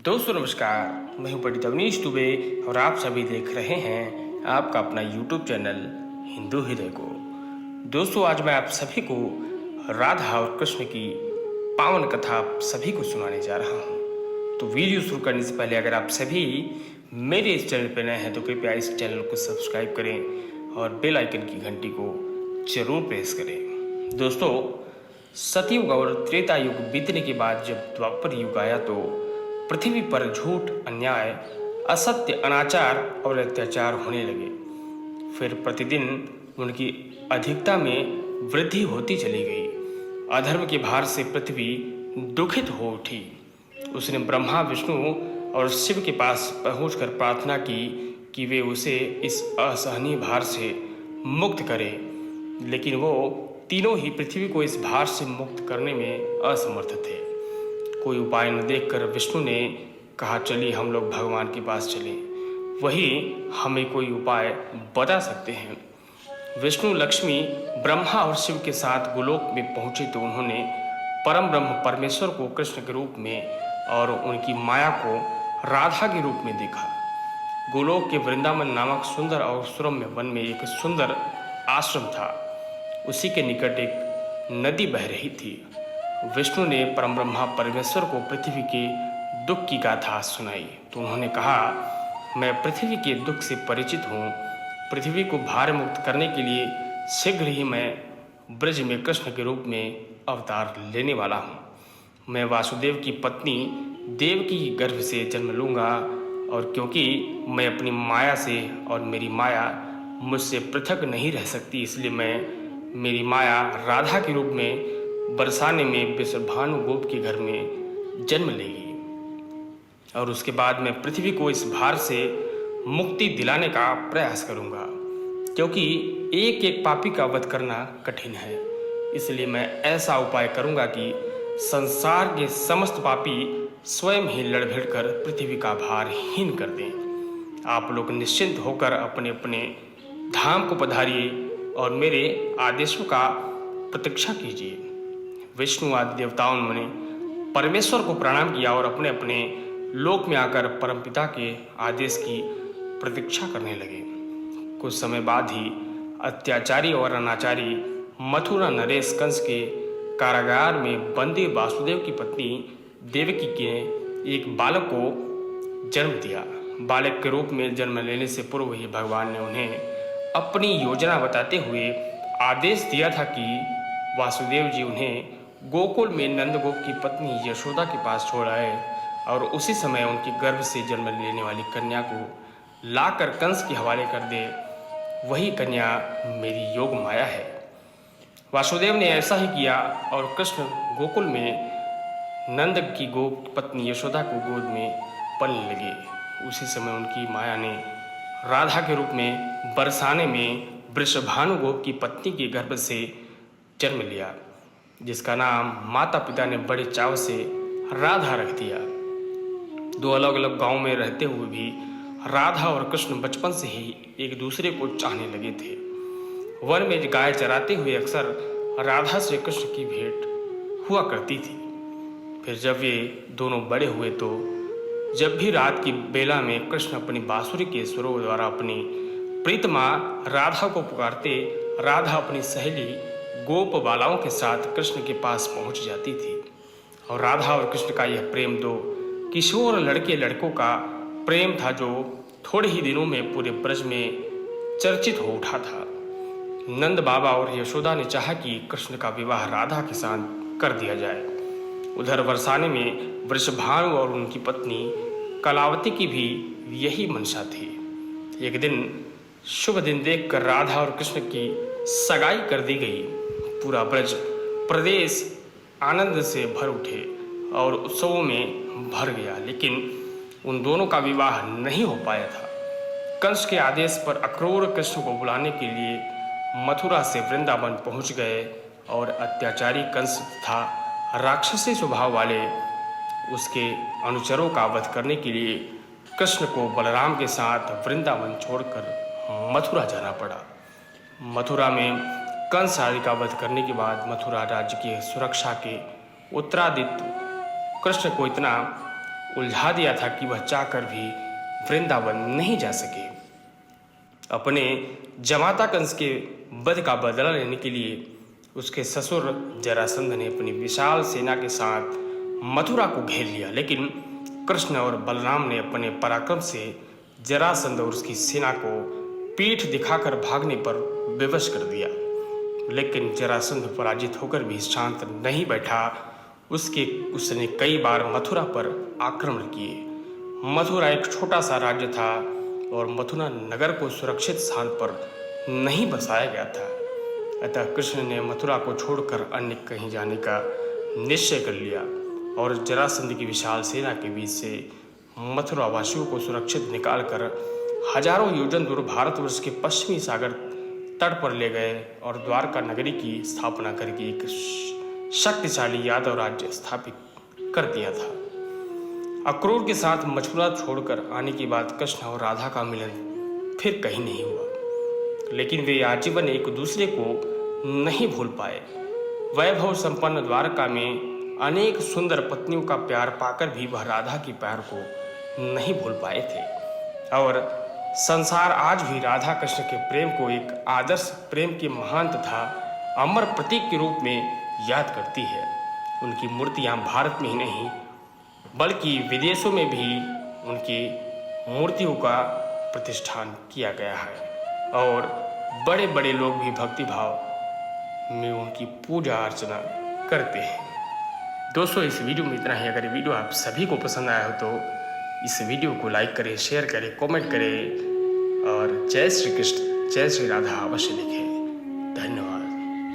दोस्तों नमस्कार, मैं हूं पंडित अवनीश दुबे और आप सभी देख रहे हैं आपका अपना YouTube चैनल हिंदू हृदय को। दोस्तों आज मैं आप सभी को राधा और कृष्ण की पावन कथा आप सभी को सुनाने जा रहा हूं। तो वीडियो शुरू करने से पहले अगर आप सभी मेरे इस चैनल पर नए हैं तो कृपया इस चैनल को सब्सक्राइब करें और बेल आइकन की घंटी को जरूर प्रेस करें। दोस्तों सतयुग और त्रेता युग बीतने के बाद जब द्वापर युग आया तो पृथ्वी पर झूठ, अन्याय, असत्य, अनाचार और अत्याचार होने लगे। फिर प्रतिदिन उनकी अधिकता में वृद्धि होती चली गई। अधर्म के भार से पृथ्वी दुखित हो उठी। उसने ब्रह्मा, विष्णु और शिव के पास पहुंचकर प्रार्थना की कि वे उसे इस असहनीय भार से मुक्त करें, लेकिन वो तीनों ही पृथ्वी को इस भार से मुक्त करने में असमर्थ थे। कोई उपाय न देखकर विष्णु ने कहा, चलिए हम लोग भगवान के पास चलें, वही हमें कोई उपाय बता सकते हैं। विष्णु, लक्ष्मी, ब्रह्मा और शिव के साथ गोलोक में पहुंचे तो उन्होंने परम ब्रह्म परमेश्वर को कृष्ण के रूप में और उनकी माया को राधा के रूप में देखा। गोलोक के वृंदावन नामक सुंदर और सुरम्य वन में एक सुंदर आश्रम था। उसी के निकट एक नदी बह रही थी। विष्णु ने परम ब्रह्मा परमेश्वर को पृथ्वी के दुख की गाथा सुनाई तो उन्होंने कहा, मैं पृथ्वी के दुख से परिचित हूँ। पृथ्वी को भार मुक्त करने के लिए शीघ्र ही मैं ब्रज में कृष्ण के रूप में अवतार लेने वाला हूँ। मैं वासुदेव की पत्नी देवकी के गर्भ से जन्म लूँगा और क्योंकि मैं अपनी माया से और मेरी माया मुझसे पृथक नहीं रह सकती, इसलिए मैं मेरी माया राधा के रूप में बरसाने में वृषभानु गोप के घर में जन्म लेगी और उसके बाद मैं पृथ्वी को इस भार से मुक्ति दिलाने का प्रयास करूंगा, क्योंकि एक एक पापी का वध करना कठिन है। इसलिए मैं ऐसा उपाय करूंगा कि संसार के समस्त पापी स्वयं ही लड़ भिड़ कर पृथ्वी का भार हीन कर दें। आप लोग निश्चिंत होकर अपने अपने धाम को पधारिए और मेरे आदेशों का प्रतीक्षा कीजिए। विष्णु आदि देवताओं ने परमेश्वर को प्रणाम किया और अपने अपने लोक में आकर परमपिता के आदेश की प्रतीक्षा करने लगे। कुछ समय बाद ही अत्याचारी और अनाचारी मथुरा नरेश कंस के कारागार में बंदी वासुदेव की पत्नी देवकी ने एक बालक को जन्म दिया। बालक के रूप में जन्म लेने से पूर्व ही भगवान ने उन्हें अपनी योजना बताते हुए आदेश दिया था कि वासुदेव जी उन्हें गोकुल में नंदगोप की पत्नी यशोदा के पास छोड़ आए और उसी समय उनके गर्भ से जन्म लेने वाली कन्या को लाकर कंस के हवाले कर दे। वही कन्या मेरी योग माया है। वासुदेव ने ऐसा ही किया और कृष्ण गोकुल में नंद की गोप पत्नी यशोदा को गोद में पलने लगे। उसी समय उनकी माया ने राधा के रूप में बरसाने में वृषभानु गोप की पत्नी के गर्भ से जन्म लिया, जिसका नाम माता पिता ने बड़े चाव से राधा रख दिया। दो अलग अलग गांव में रहते हुए भी राधा और कृष्ण बचपन से ही एक दूसरे को चाहने लगे थे। वन में गाय चराते हुए अक्सर राधा से कृष्ण की भेंट हुआ करती थी। फिर जब वे दोनों बड़े हुए तो जब भी रात की बेला में कृष्ण अपनी बांसुरी के स्वरों द्वारा अपनी प्रीतमा राधा को पुकारते, राधा अपनी सहेली गोप बालाओं के साथ कृष्ण के पास पहुंच जाती थी। और राधा और कृष्ण का यह प्रेम दो किशोर लड़के लड़कों का प्रेम था जो थोड़े ही दिनों में पूरे ब्रज में चर्चित हो उठा था। नंद बाबा और यशोदा ने चाहा कि कृष्ण का विवाह राधा के साथ कर दिया जाए। उधर बरसाने में वृषभानु और उनकी पत्नी कलावती की भी यही मंशा थी। एक दिन शुभ दिन देखकर राधा और कृष्ण की सगाई कर दी गई। पूरा ब्रज प्रदेश आनंद से भर उठे और उत्सवों में भर गया, लेकिन उन दोनों का विवाह नहीं हो पाया था। कंस के आदेश पर अक्रूर कृष्ण को बुलाने के लिए मथुरा से वृंदावन पहुंच गए और अत्याचारी कंस था राक्षसी स्वभाव वाले उसके अनुचरों का वध करने के लिए कृष्ण को बलराम के साथ वृंदावन छोड़कर मथुरा जाना पड़ा। मथुरा में कंस आदि का वध करने के बाद मथुरा राज्य की सुरक्षा के उत्तरादित्य कृष्ण को इतना उलझा दिया था कि वह चाहकर भी वृंदावन नहीं जा सके। अपने जमाता कंस के वध का बदला लेने के लिए उसके ससुर जरासंध ने अपनी विशाल सेना के साथ मथुरा को घेर लिया, लेकिन कृष्ण और बलराम ने अपने पराक्रम से जरासंध और उसकी सेना को पीठ दिखाकर भागने पर विवश कर दिया। लेकिन जरासंध पराजित होकर भी शांत नहीं बैठा। उसने कई बार मथुरा पर आक्रमण किए। मथुरा एक छोटा सा राज्य था और मथुरा नगर को सुरक्षित स्थान पर नहीं बसाया गया था। अतः कृष्ण ने मथुरा को छोड़कर अन्य कहीं जाने का निश्चय कर लिया और जरासंध की विशाल सेना के बीच से मथुरा वासियों को सुरक्षित निकालकर हजारों योजन दूर भारतवर्ष के पश्चिमी सागर तट पर ले गए और द्वारका नगरी की स्थापना करके एक शक्तिशाली यादव राज्य स्थापित कर दिया था। अक्रूर के साथ मथुरा छोड़कर आने के बाद कृष्ण और राधा का मिलन फिर कहीं नहीं हुआ, लेकिन वे आजीवन एक दूसरे को नहीं भूल पाए। वैभव संपन्न द्वारका में अनेक सुंदर पत्नियों का प्यार पाकर भी वह राधा के प्यार को नहीं भूल पाए थे और संसार आज भी राधा कृष्ण के प्रेम को एक आदर्श प्रेम के महान तथा अमर प्रतीक के रूप में याद करती है। उनकी मूर्तियां भारत में ही नहीं बल्कि विदेशों में भी उनकी मूर्तियों का प्रतिष्ठान किया गया है और बड़े बड़े लोग भी भक्तिभाव में उनकी पूजा अर्चना करते हैं। दोस्तों, इस वीडियो में इतना ही। अगर ये वीडियो आप सभी को पसंद आया हो तो इस वीडियो को लाइक करें, शेयर करें, कमेंट करें और जय श्री कृष्ण, जय श्री राधा अवश्य लिखें।